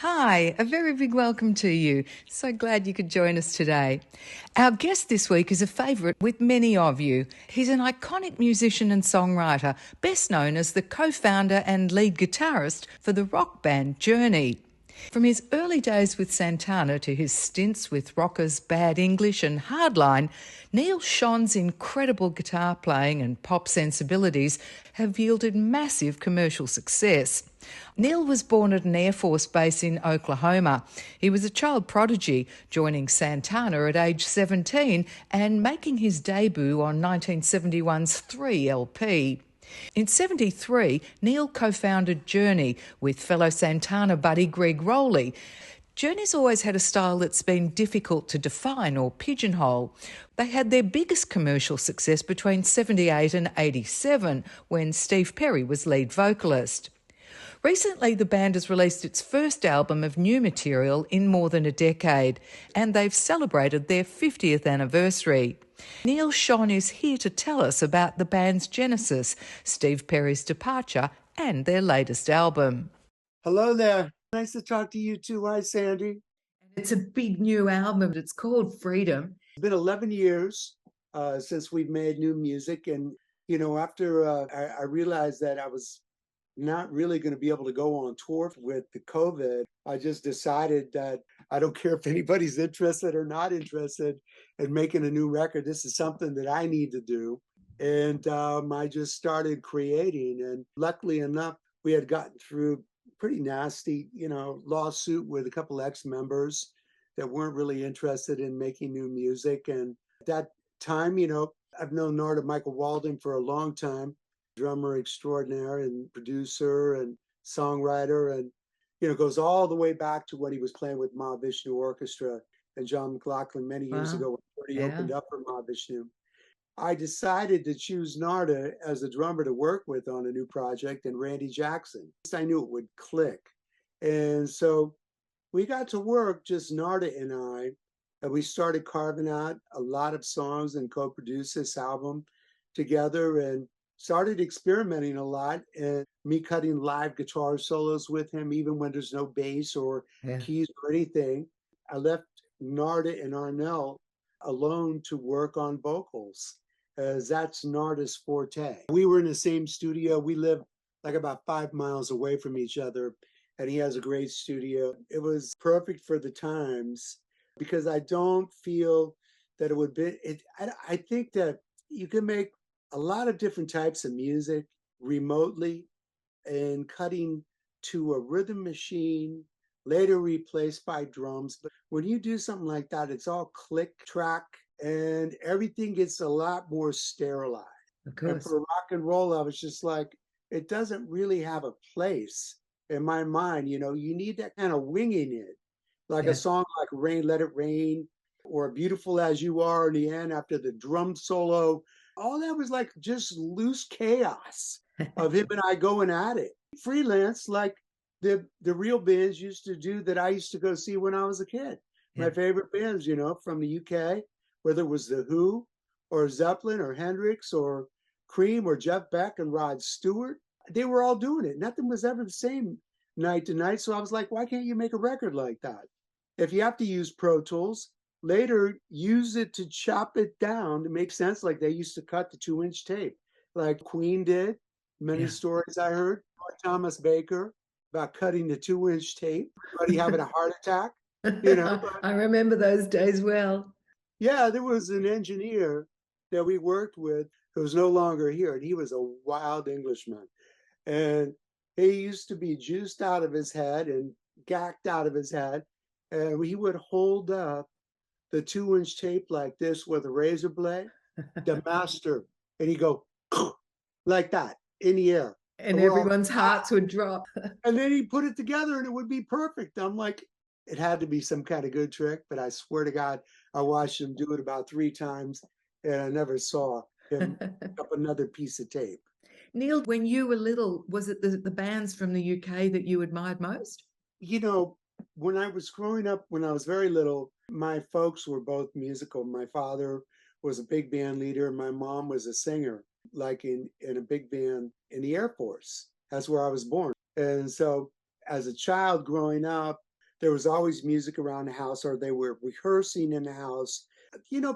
Hi, a very big welcome to you. So glad you could join us today. Our guest this week is a favourite with many of you. He's an iconic musician and songwriter, best known as the co-founder and lead guitarist for the rock band Journey. From his early days with Santana to his stints with rockers Bad English and Hardline, Neal Schon's incredible guitar playing and pop sensibilities have yielded massive commercial success. Neal was born at an Air Force base in Oklahoma. He was a child prodigy, joining Santana at age 17 and making his debut on 1971's 3 LP. In '73, Neal co-founded Journey with fellow Santana buddy Greg Rowley. Journey's always had a style that's been difficult to define or pigeonhole. They had their biggest commercial success between '78 and '87, when Steve Perry was lead vocalist. Recently, the band has released its first album of new material in more than a decade, and they've celebrated their 50th anniversary. Neal Schon is here to tell us about the band's genesis, Steve Perry's departure, and their latest album. Hello there. Nice to talk to you too. Hi, Sandy. It's a big new album. It's called Freedom. It's been 11 years since we've made new music. And, after I realized that I was not really going to be able to go on tour with the COVID, I just decided that I don't care if anybody's interested or not interested in making a new record. This is something that I need to do. And I just started creating. And luckily enough, we had gotten through pretty nasty, lawsuit with a couple ex-members that weren't really interested in making new music. And at that time, I've known Narda Michael Walden for a long time, drummer extraordinaire and producer and songwriter, and goes all the way back to when he was playing with Mahavishnu Orchestra and John McLaughlin many years ago when he opened up for Mahavishnu. I decided to choose Narda as a drummer to work with on a new project, and Randy Jackson. I knew it would click. And so we got to work, just Narda and I, and we started carving out a lot of songs and co-produced this album together and started experimenting a lot, and me cutting live guitar solos with him, even when there's no bass or keys or anything. I left Narda and Arnell alone to work on vocals, as that's Narda's forte. We were in the same studio. We live like about 5 miles away from each other, and he has a great studio. It was perfect for the times because I don't feel that it would be, I think that you can make a lot of different types of music remotely and cutting to a rhythm machine, later replaced by drums. But when you do something like that, it's all click track and everything gets a lot more sterilized. And for rock and roll, I was just like, it doesn't really have a place in my mind. You need that kind of winging it, like a song like Rain, Let It Rain, or Beautiful As You Are in the end after the drum solo. All that was like just loose chaos of him and I going at it. Freelance, like the real bands used to do that I used to go see when I was a kid. My favorite bands, from the UK, whether it was The Who or Zeppelin or Hendrix or Cream or Jeff Beck and Rod Stewart, they were all doing it. Nothing was ever the same night to night. So I was like, why can't you make a record like that? If you have to use Pro Tools, later use it to chop it down to make sense, like they used to cut the 2-inch tape, like Queen did. Many stories I heard. Thomas Baker about cutting the 2-inch tape, everybody having a heart attack. I remember those days well. Yeah, there was an engineer that we worked with who was no longer here, and he was a wild Englishman. And he used to be juiced out of his head and gacked out of his head. And he would hold up the 2-inch tape like this with a razor blade, the master, and he'd go like that in the air. And everyone's hearts would drop. And then he'd put it together and it would be perfect. I'm like, it had to be some kind of good trick, but I swear to God, I watched him do it about 3 times and I never saw him pick up another piece of tape. Neal, when you were little, was it the bands from the UK that you admired most? When I was growing up, when I was very little, my folks were both musical. My father was a big band leader. My mom was a singer, like in a big band in the Air Force. That's where I was born. And so as a child growing up, there was always music around the house, or they were rehearsing in the house,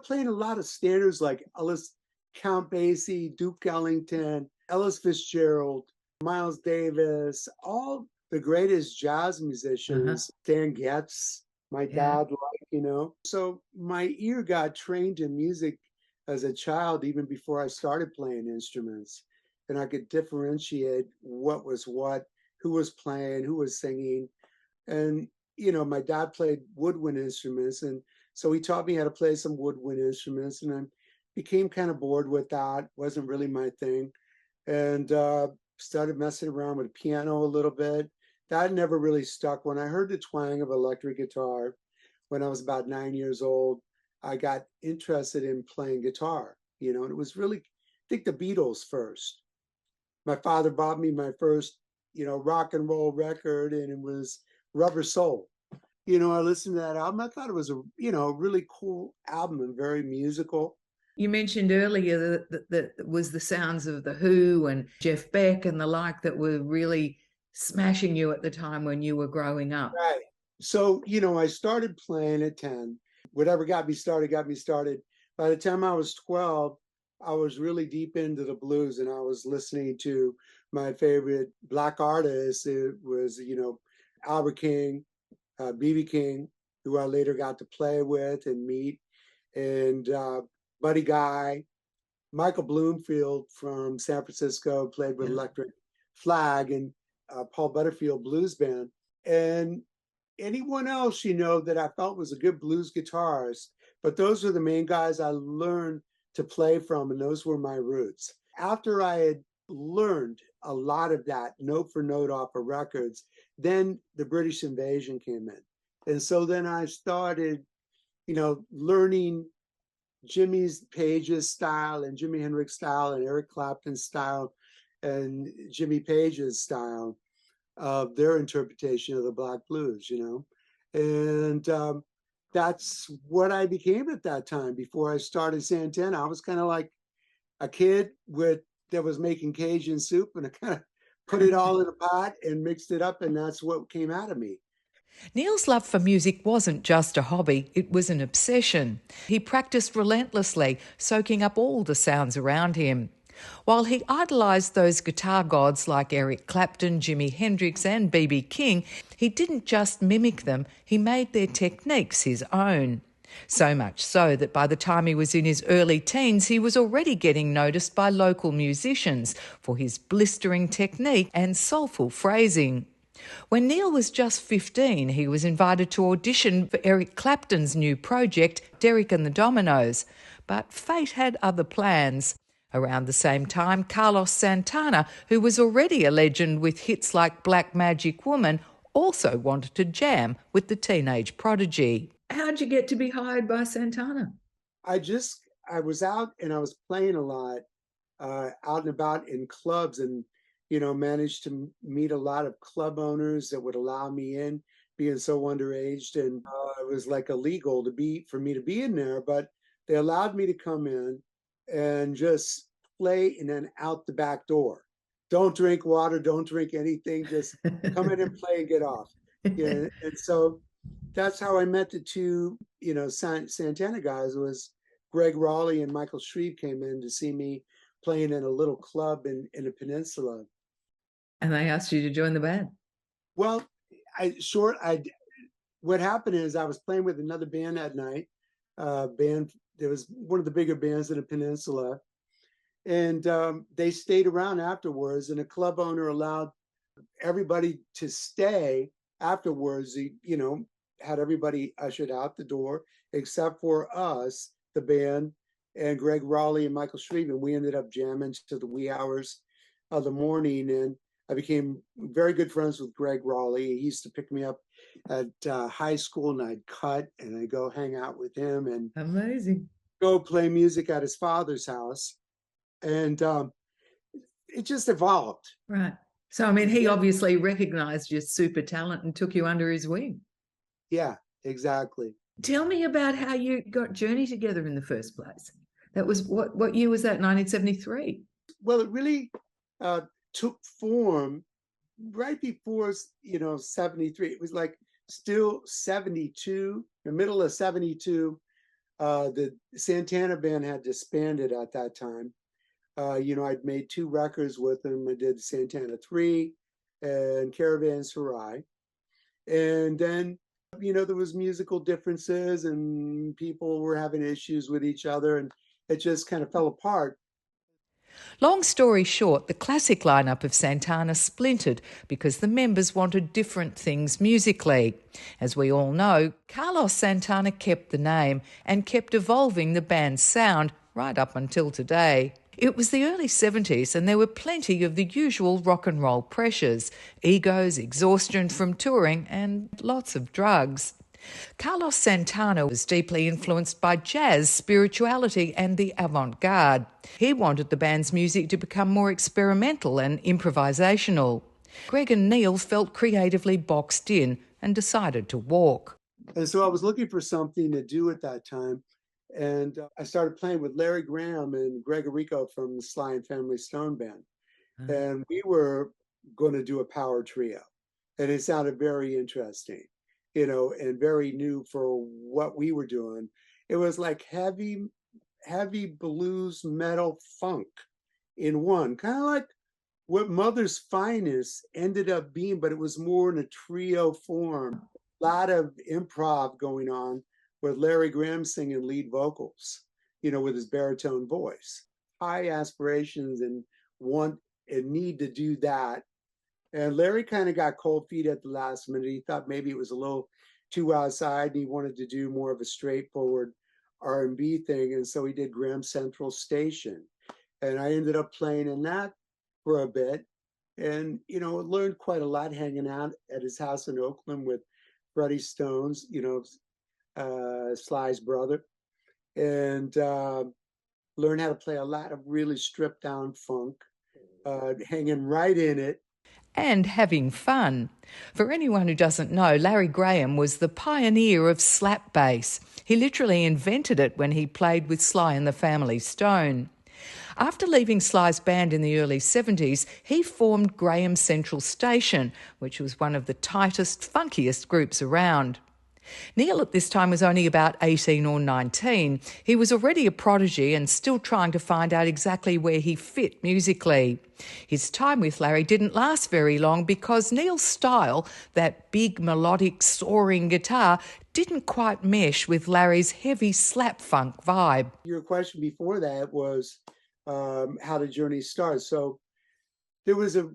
playing a lot of standards like Ellis, Count Basie, Duke Ellington, Ellis Fitzgerald, Miles Davis, all the greatest jazz Uh-huh. musicians, Stan Getz, my Yeah. dad, So my ear got trained in music as a child, even before I started playing instruments. And I could differentiate what was what, who was playing, who was singing. And, my dad played woodwind instruments. And so he taught me how to play some woodwind instruments. And I became kind of bored with that. Wasn't really my thing. And started messing around with piano a little bit. That never really stuck. When I heard the twang of electric guitar when I was about 9 years old, I got interested in playing guitar, and it was really, I think, the Beatles first. My father bought me my first, rock and roll record, and it was Rubber Soul. I listened to that album. I thought it was a really cool album and very musical. You mentioned earlier that it was the sounds of The Who and Jeff Beck and the like that were really smashing you at the time when you were growing up. Right. So, I started playing at 10. Whatever got me started, got me started. By the time I was 12, I was really deep into the blues, and I was listening to my favorite Black artists. It was, Albert King, B.B. King, who I later got to play with and meet, and Buddy Guy, Michael Bloomfield from San Francisco played with Yeah. Electric Flag, and Paul Butterfield Blues Band. And anyone else, that I felt was a good blues guitarist. But those were the main guys I learned to play from, and those were my roots. After I had learned a lot of that note for note off of records, then the British invasion came in. And so then I started, learning Jimmy's Page's style and Jimi Hendrix style and Eric Clapton's style and Jimmy Page's style of their interpretation of the Black blues, and that's what I became at that time. Before I started Santana, I was kind of like a kid that was making Cajun soup, and I kind of put it all in a pot and mixed it up, and that's what came out of me. Neal's love for music wasn't just a hobby, it was an obsession. He practiced relentlessly, soaking up all the sounds around him. While he idolised those guitar gods like Eric Clapton, Jimi Hendrix and B.B. King, he didn't just mimic them, he made their techniques his own. So much so that by the time he was in his early teens, he was already getting noticed by local musicians for his blistering technique and soulful phrasing. When Neal was just 15, he was invited to audition for Eric Clapton's new project, Derek and the Dominoes. But fate had other plans. Around the same time, Carlos Santana, who was already a legend with hits like Black Magic Woman, also wanted to jam with the teenage prodigy. How'd you get to be hired by Santana? I was out and I was playing a lot, out and about in clubs, and managed to meet a lot of club owners that would allow me in, being so underaged, and it was like illegal for me to be in there, but they allowed me to come in and just play and then out the back door. Don't drink water, don't drink anything, just come in and play and get off. Yeah, and so that's how I met the two, Santana guys. Was Greg Raleigh and Michael Shreve came in to see me playing in a little club in the peninsula. And they asked you to join the band. Well, what happened is I was playing with another band that night. Band There was one of the bigger bands in the peninsula, and they stayed around afterwards. And the club owner allowed everybody to stay afterwards. He, had everybody ushered out the door except for us, the band, and Greg Raleigh and Michael Shreve. And we ended up jamming to the wee hours of the morning. And I became very good friends with Greg Raleigh. He used to pick me up at high school, and I'd cut and I'd go hang out with him and Amazing. go play music at his father's house. And it just evolved. Right. So, I mean, he Yeah. obviously recognised your super talent and took you under his wing. Yeah, exactly. Tell me about how you got Journey together in the first place. That was, what year was that, 1973? Well, it really took form right before, 73. It was like still 72, the middle of 72, the Santana band had disbanded at that time. I'd made two records with them. I did Santana 3 and Caravan Sarai. And then, there was musical differences and people were having issues with each other and it just kind of fell apart. Long story short, the classic lineup of Santana splintered because the members wanted different things musically. As we all know, Carlos Santana kept the name and kept evolving the band's sound right up until today. It was the early 70s and there were plenty of the usual rock and roll pressures, egos, exhaustion from touring and lots of drugs. Carlos Santana was deeply influenced by jazz, spirituality and the avant-garde. He wanted the band's music to become more experimental and improvisational. Greg and Neal felt creatively boxed in and decided to walk. And so I was looking for something to do at that time. And I started playing with Larry Graham and Greg Rico from the Sly and Family Stone Band. And we were going to do a power trio. And it sounded very interesting, and very new for what we were doing. It was like heavy blues, metal, funk in one, kind of like what Mother's Finest ended up being, but it was more in a trio form. A lot of improv going on with Larry Graham singing lead vocals, with his baritone voice. High aspirations and want and need to do that. And Larry kind of got cold feet at the last minute. He thought maybe it was a little too outside and he wanted to do more of a straightforward R&B thing. And so he did Graham Central Station. And I ended up playing in that for a bit. And, learned quite a lot hanging out at his house in Oakland with Freddie Stones, Sly's brother. And learned how to play a lot of really stripped down funk, hanging right in it. And having fun. For anyone who doesn't know, Larry Graham was the pioneer of slap bass. He literally invented it when he played with Sly and the Family Stone. After leaving Sly's band in the early 70s, he formed Graham Central Station, which was one of the tightest, funkiest groups around. Neal at this time was only about 18 or 19. He was already a prodigy and still trying to find out exactly where he fit musically. His time with Larry didn't last very long because Neal's style, that big melodic soaring guitar, didn't quite mesh with Larry's heavy slap funk vibe. Your question before that was how did Journey start? So there was a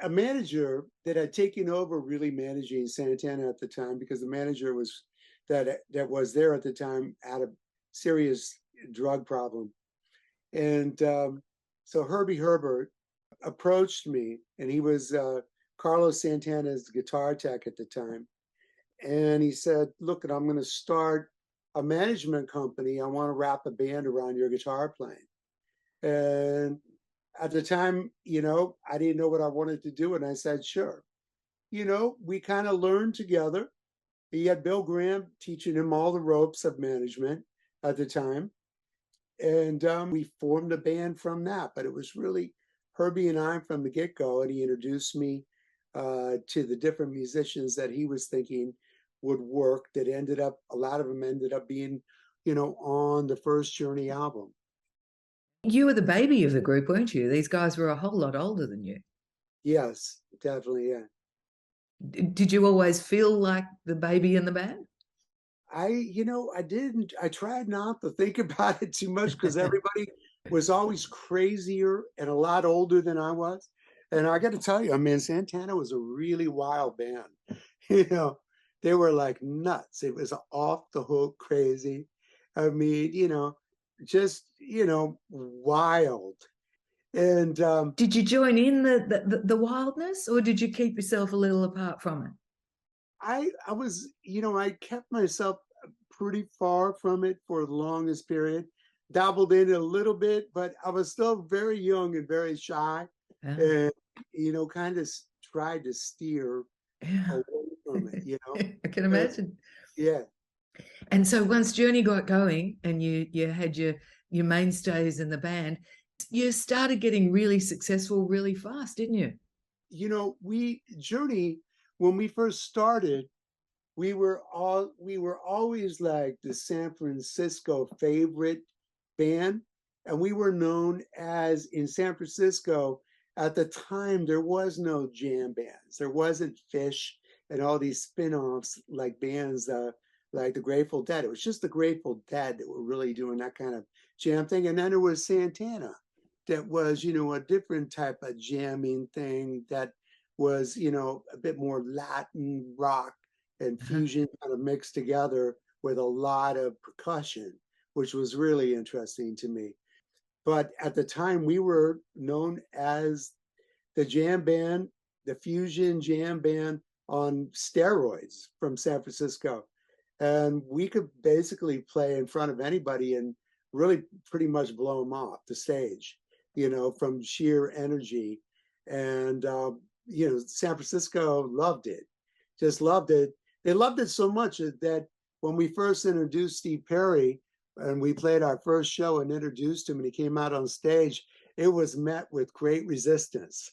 manager that had taken over really managing Santana at the time because the manager was that was there at the time had a serious drug problem. And so Herbie Herbert approached me, and he was Carlos Santana's guitar tech at the time. And he said, look, I'm going to start a management company. I want to wrap a band around your guitar playing. And at the time, I didn't know what I wanted to do. And I said, sure. We kind of learned together. He had Bill Graham teaching him all the ropes of management at the time. And we formed a band from that. But it was really Herbie and I from the get-go. And he introduced me to the different musicians that he was thinking would work, that a lot of them ended up being, on the first Journey album. You were the baby of the group, weren't you? These guys were a whole lot older than you. Yes, definitely, yeah. Did you always feel like the baby in the band? I didn't. I tried not to think about it too much because everybody was always crazier and a lot older than I was. And I got to tell you, Santana was a really wild band. They were like nuts. It was off the hook crazy. Just, wild. And did you join in the wildness, or did you keep yourself a little apart from it? I was, I kept myself pretty far from it for the longest period, dabbled in it a little bit, but I was still very young and very shy. And, kind of tried to steer away from it, I can imagine. Yeah. And so once Journey got going and you had your mainstays in the band, you started getting really successful really fast, didn't you? Journey, when we first started, we were always like the San Francisco favorite band, and we were known as in San Francisco at the time there was no jam bands. There wasn't Fish and all these spin-offs like bands like the Grateful Dead. It was just the Grateful Dead that were really doing that kind of jam thing. And then there was Santana that was, a different type of jamming thing that was, a bit more Latin rock and Uh-huh. fusion kind of mixed together with a lot of percussion, which was really interesting to me. But at the time, we were known as the jam band, the fusion jam band on steroids from San Francisco. And we could basically play in front of anybody and really pretty much blow them off the stage, from sheer energy. And, San Francisco loved it, just loved it. They loved it so much that when we first introduced Steve Perry and we played our first show and introduced him and he came out on stage, it was met with great resistance.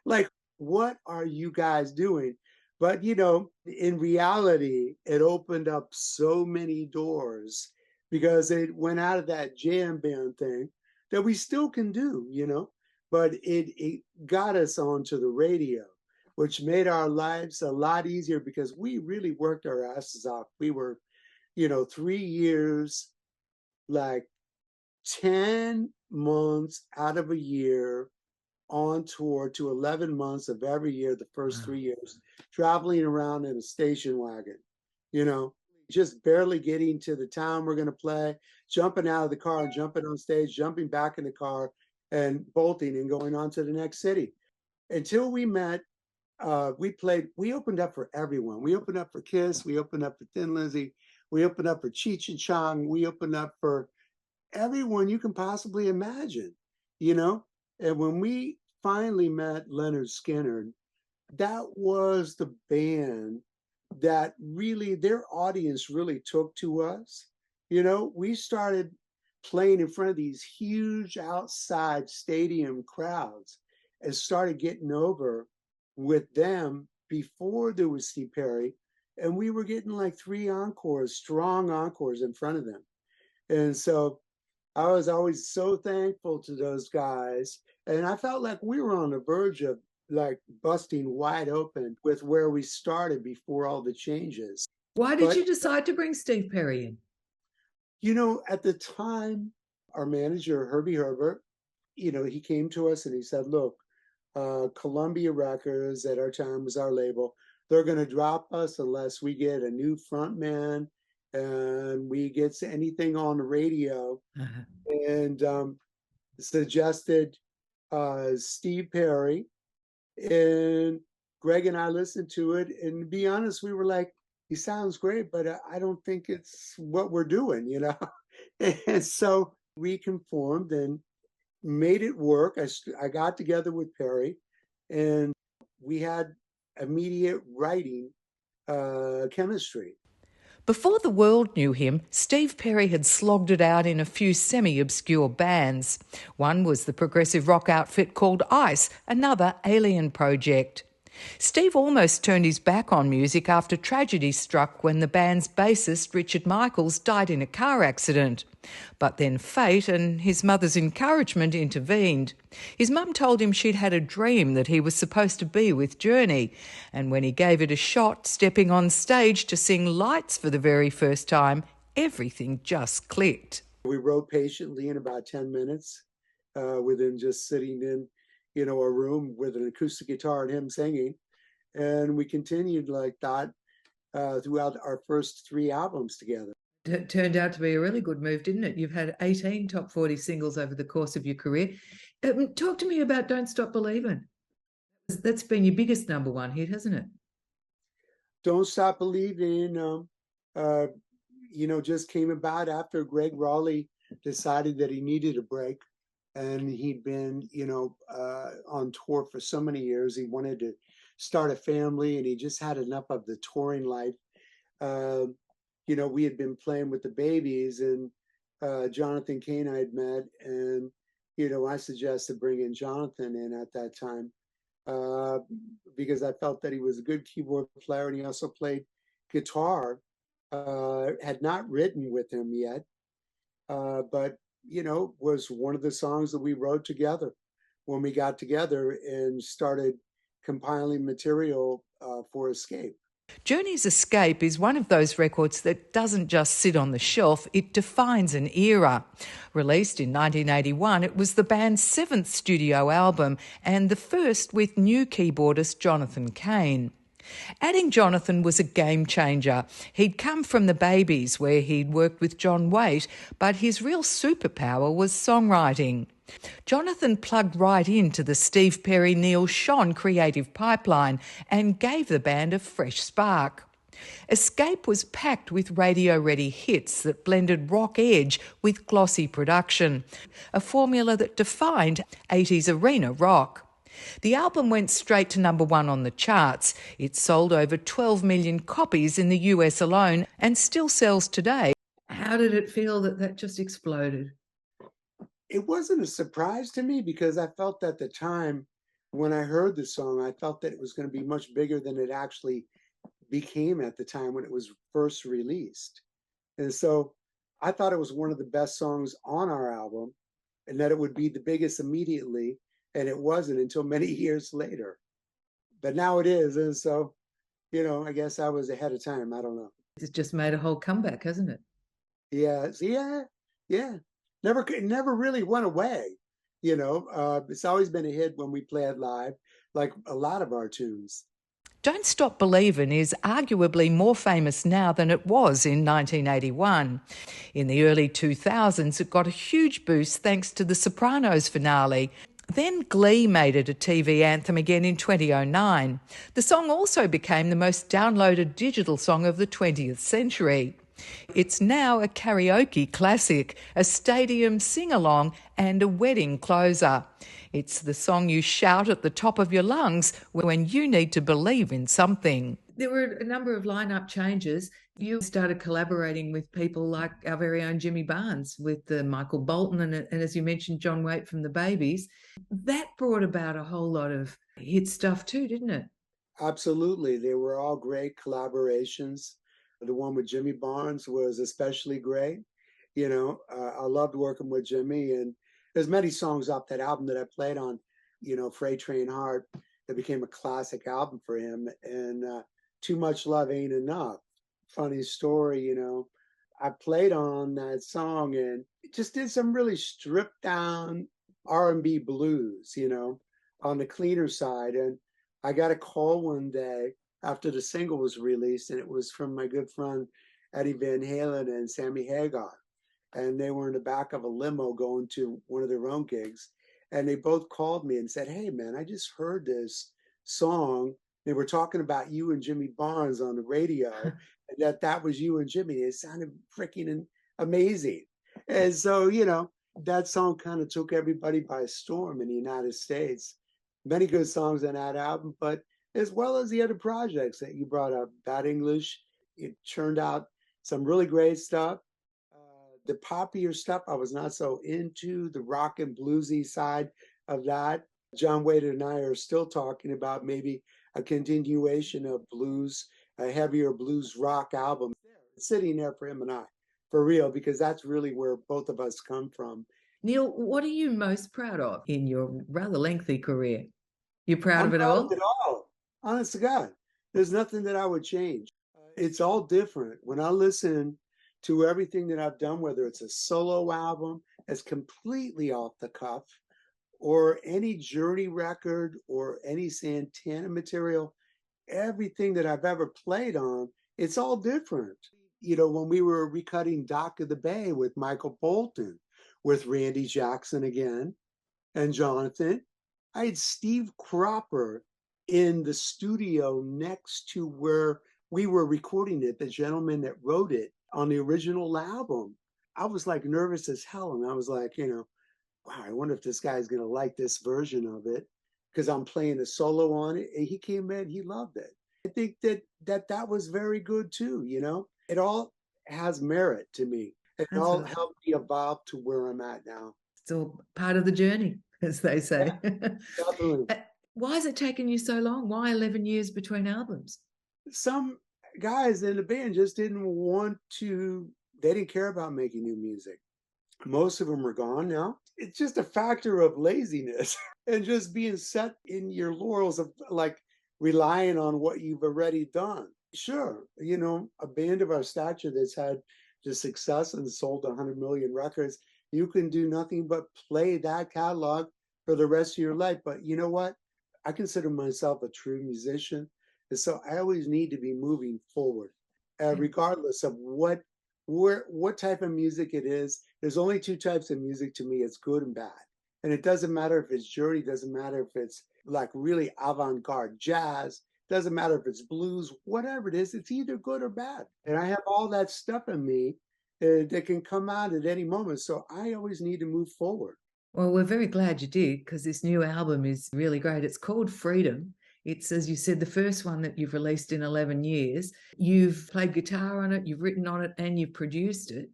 Like, what are you guys doing? But, in reality, it opened up so many doors because it went out of that jam band thing that we still can do, but it got us onto the radio, which made our lives a lot easier because we really worked our asses off. We were, 3 years, like 10 months out of a year on tour to 11 months of every year, the first Wow. 3 years, traveling around in a station wagon, you know, just barely getting to the town we're going to play, jumping out of the car and jumping on stage, jumping back in the car and bolting and going on to the next city. Until we met, we opened up for everyone. We opened up for Kiss, we opened up for Thin Lizzy, we opened up for Cheech and Chong, we opened up for everyone you can possibly imagine, you know? And when we finally met Leonard Skinner, that was the band that really, their audience really took to us. We started playing in front of these huge outside stadium crowds and started getting over with them before there was Steve Perry. And we were getting like 3 encores, strong encores in front of them. And so I was always so thankful to those guys. And I felt like we were on the verge of like busting wide open with where we started before all the changes. Why did But, you decide to bring Steve Perry in? at the time, our manager, Herbie Herbert, he came to us and he said, look, Columbia Records at our time was our label. They're going to drop us unless we get a new front man and we get anything on the radio. Uh-huh. And suggested Steve Perry. And Greg and I listened to it. And to be honest, we were like, he sounds great, but I don't think it's what we're doing. And so we conformed and made it work. I got together with Perry and we had immediate writing chemistry. Before the world knew him, Steve Perry had slogged it out in a few semi-obscure bands. One was the progressive rock outfit called Ice, another alien project. Steve almost turned his back on music after tragedy struck when the band's bassist, Richard Michaels, died in a car accident. But then fate and his mother's encouragement intervened. His mum told him she'd had a dream that he was supposed to be with Journey, and when he gave it a shot, stepping on stage to sing Lights for the very first time, everything just clicked. We wrote patiently in about 10 minutes with him just sitting in a room with an acoustic guitar and him singing. And we continued like that throughout our first 3 albums together. It turned out to be a really good move, didn't it? You've had 18 top 40 singles over the course of your career. Talk to me about Don't Stop Believin'. That's been your biggest number one hit, hasn't it? Don't Stop Believing, just came about after Greg Raleigh decided that he needed a break. And he'd been, on tour for so many years. He wanted to start a family and he just had enough of the touring life. We had been playing with the Babies and Jonathan Cain I had met. And, I suggested bringing Jonathan in at that time. uh, because I felt that he was a good keyboard player and he also played guitar. Had not written with him yet, but was one of the songs that we wrote together when we got together and started compiling material for Escape. Journey's Escape is one of those records that doesn't just sit on the shelf, it defines an era. Released in 1981, it was the band's seventh studio album and the first with new keyboardist Jonathan Cain. Adding Jonathan was a game changer. He'd come from the Babies, where he'd worked with John Waite, but his real superpower was songwriting. Jonathan plugged right into the Steve Perry Neal Schon creative pipeline and gave the band a fresh spark. Escape was packed with radio-ready hits that blended rock edge with glossy production, a formula that defined 80s arena rock. The album went straight to number one on the charts. It sold over 12 million copies in the US alone and still sells today. How did it feel that just exploded? It wasn't a surprise to me because I felt at the time when I heard the song, I felt that it was going to be much bigger than it actually became at the time when it was first released. And so I thought it was one of the best songs on our album and that it would be the biggest immediately. And it wasn't until many years later. But now it is. And so, I guess I was ahead of time. I don't know. It's just made a whole comeback, hasn't it? Yeah. Never really went away. It's always been a hit when we play it live, like a lot of our tunes. Don't Stop Believin' is arguably more famous now than it was in 1981. In the early 2000s, it got a huge boost thanks to The Sopranos finale. Then Glee made it a TV anthem again in 2009. The song also became the most downloaded digital song of the 20th century. It's now a karaoke classic, a stadium sing-along and a wedding closer. It's the song you shout at the top of your lungs when you need to believe in something. There were a number of lineup changes. You started collaborating with people like our very own Jimmy Barnes, with Michael Bolton and as you mentioned, John Waite from the Babies. That brought about a whole lot of hit stuff too, didn't it? Absolutely. They were all great collaborations. The one with Jimmy Barnes was especially great. I loved working with Jimmy, and there's many songs off that album that I played on, Freight Train Heart, that became a classic album for him. And Too Much Love Ain't Enough. Funny story, I played on that song and it just did some really stripped down R&B blues, on the cleaner side. And I got a call one day after the single was released, and it was from my good friend Eddie Van Halen and Sammy Hagar. And they were in the back of a limo going to one of their own gigs. And they both called me and said, "Hey, man, I just heard this song. They were talking about you and Jimmy Barnes on the radio, and that was you and Jimmy. It sounded freaking amazing." And so, that song kind of took everybody by storm in the United States. Many good songs on that album, but as well as the other projects that you brought up, Bad English, it turned out some really great stuff. The poppier stuff, I was not so into the rock and bluesy side of that. John Waite and I are still talking about maybe a continuation of blues, a heavier blues rock album. It's sitting there for him and I, for real, because that's really where both of us come from. Neal, what are you most proud of in your rather lengthy career? You proud I'm of it proud all? of it all. Honest to God, there's nothing that I would change. It's all different. When I listen to everything that I've done, whether it's a solo album that's completely off the cuff, or any Journey record, or any Santana material, everything that I've ever played on, it's all different. When we were recutting Dock of the Bay with Michael Bolton, with Randy Jackson again, and Jonathan, I had Steve Cropper in the studio next to where we were recording it, the gentleman that wrote it on the original album. I was like nervous as hell. And I was like, wow, I wonder if this guy's going to like this version of it, because I'm playing a solo on it. And he came in, he loved it. I think that was very good too. It all has merit to me. It all helped me evolve to where I'm at now. It's all part of the journey, as they say. Yeah, definitely. Why has it taken you so long? Why 11 years between albums? Some guys in the band just didn't want to, they didn't care about making new music. Most of them are gone now. It's just a factor of laziness and just being set in your laurels of like relying on what you've already done. Sure, a band of our stature that's had the success and sold 100 million records, you can do nothing but play that catalog for the rest of your life. But you know what? I consider myself a true musician. And so I always need to be moving forward, regardless of what type of music it is. There's only two types of music to me. It's good and bad. And it doesn't matter if it's journey, doesn't matter if it's like really avant-garde jazz, doesn't matter if it's blues, whatever it is, it's either good or bad. And I have all that stuff in me that can come out at any moment. So I always need to move forward. Well, we're very glad you did because this new album is really great. It's called Freedom. It's, as you said, the first one that you've released in 11 years. You've played guitar on it, you've written on it, and you've produced it.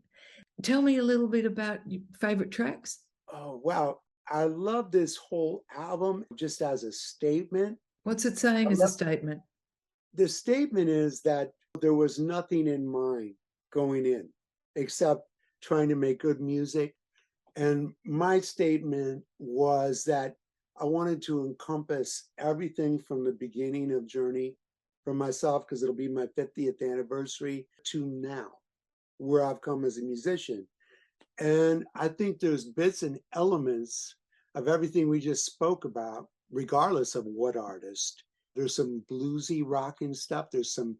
Tell me a little bit about your favorite tracks. Oh, wow. I love this whole album just as a statement. What's it saying I as a love statement? the statement is that there was nothing in mind going in except trying to make good music. And my statement was that I wanted to encompass everything from the beginning of Journey for myself, because it'll be my 50th anniversary, to now, where I've come as a musician. And I think there's bits and elements of everything we just spoke about, regardless of what artist. There's some bluesy rocking stuff. There's some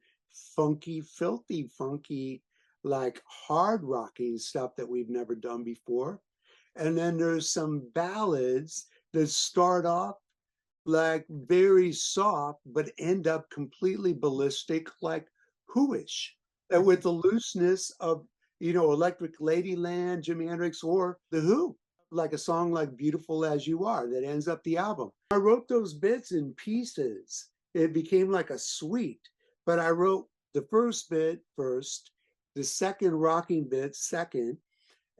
funky, filthy, funky, like hard rocking stuff that we've never done before. And then there's some ballads that start off like very soft, but end up completely ballistic, like Who-ish, with the looseness of, Electric Ladyland, Jimi Hendrix, or The Who, like a song like Beautiful As You Are that ends up the album. I wrote those bits in pieces. It became like a suite, but I wrote the first bit first, the second rocking bit second,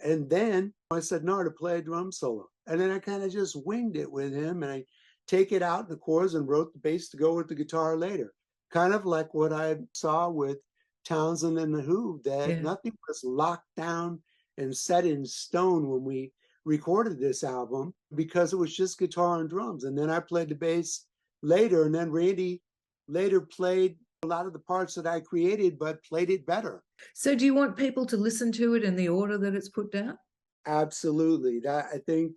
and then I said no to play a drum solo. And then I kind of just winged it with him, and I take it out in the chorus and wrote the bass to go with the guitar later. Kind of like what I saw with Townsend and the Who, that Yeah. nothing was locked down and set in stone when we recorded this album, because it was just guitar and drums. And then I played the bass later, and then Randy later played a lot of the parts that I created, but played it better. So, do you want people to listen to it in the order that it's put down? Absolutely. That I think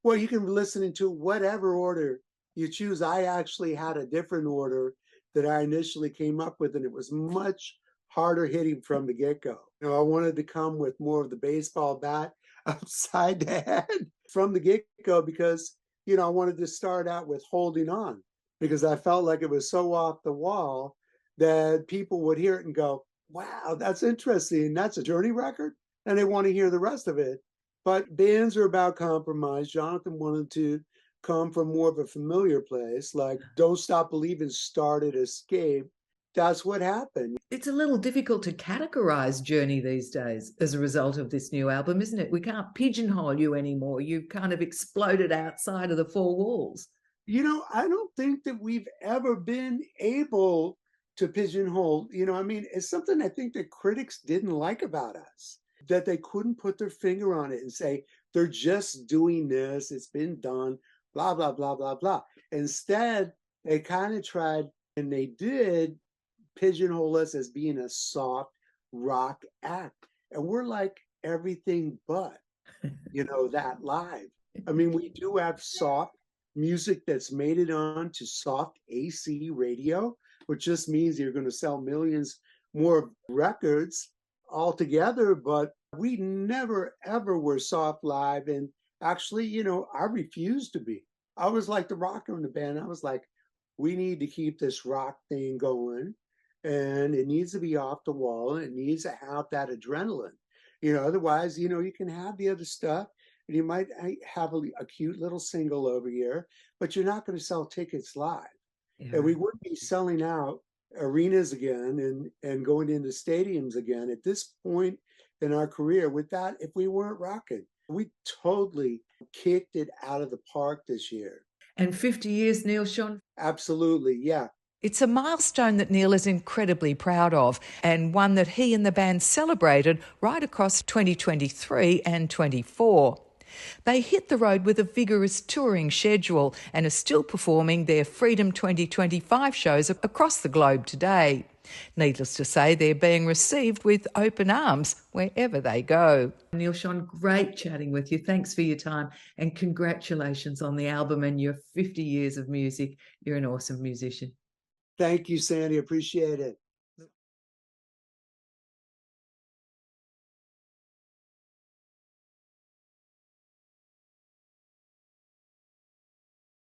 well, you can listen into whatever order you choose. I actually had a different order that I initially came up with, and it was much harder hitting from the get-go. I wanted to come with more of the baseball bat upside the head from the get-go, because, I wanted to start out with Holding On, because I felt like it was so off the wall that people would hear it and go, wow, that's interesting. That's a Journey record. And they want to hear the rest of it. But bands are about compromise. Jonathan wanted to come from more of a familiar place, like Don't Stop Believing started Escape. That's what happened. It's a little difficult to categorize Journey these days as a result of this new album, isn't it? We can't pigeonhole you anymore. You've kind of exploded outside of the four walls. I don't think that we've ever been able to pigeonhole, it's something I think that critics didn't like about us, that they couldn't put their finger on it and say, they're just doing this, it's been done, blah, blah, blah, blah, blah. Instead, they kind of tried, and they did pigeonhole us as being a soft rock act. And we're like everything but, that live. I mean, we do have soft music that's made it on to soft AC radio, which just means you're going to sell millions more records altogether. But we never, ever were soft live. And actually, I refused to be. I was like the rocker in the band. I was like, we need to keep this rock thing going, and it needs to be off the wall, and it needs to have that adrenaline. Otherwise, you can have the other stuff, and you might have a cute little single over here, but you're not going to sell tickets live. Yeah. And we wouldn't be selling out arenas again and going into stadiums again at this point in our career with that if we weren't rocking. We totally kicked it out of the park this year. And 50 years, Neal Schon. Absolutely, yeah. It's a milestone that Neal is incredibly proud of, and one that he and the band celebrated right across 2023 and 24. They hit the road with a vigorous touring schedule and are still performing their Freedom 2025 shows across the globe today. Needless to say, they're being received with open arms wherever they go. Neal Schon, great chatting with you. Thanks for your time, and congratulations on the album and your 50 years of music. You're an awesome musician. Thank you, Sandy. Appreciate it.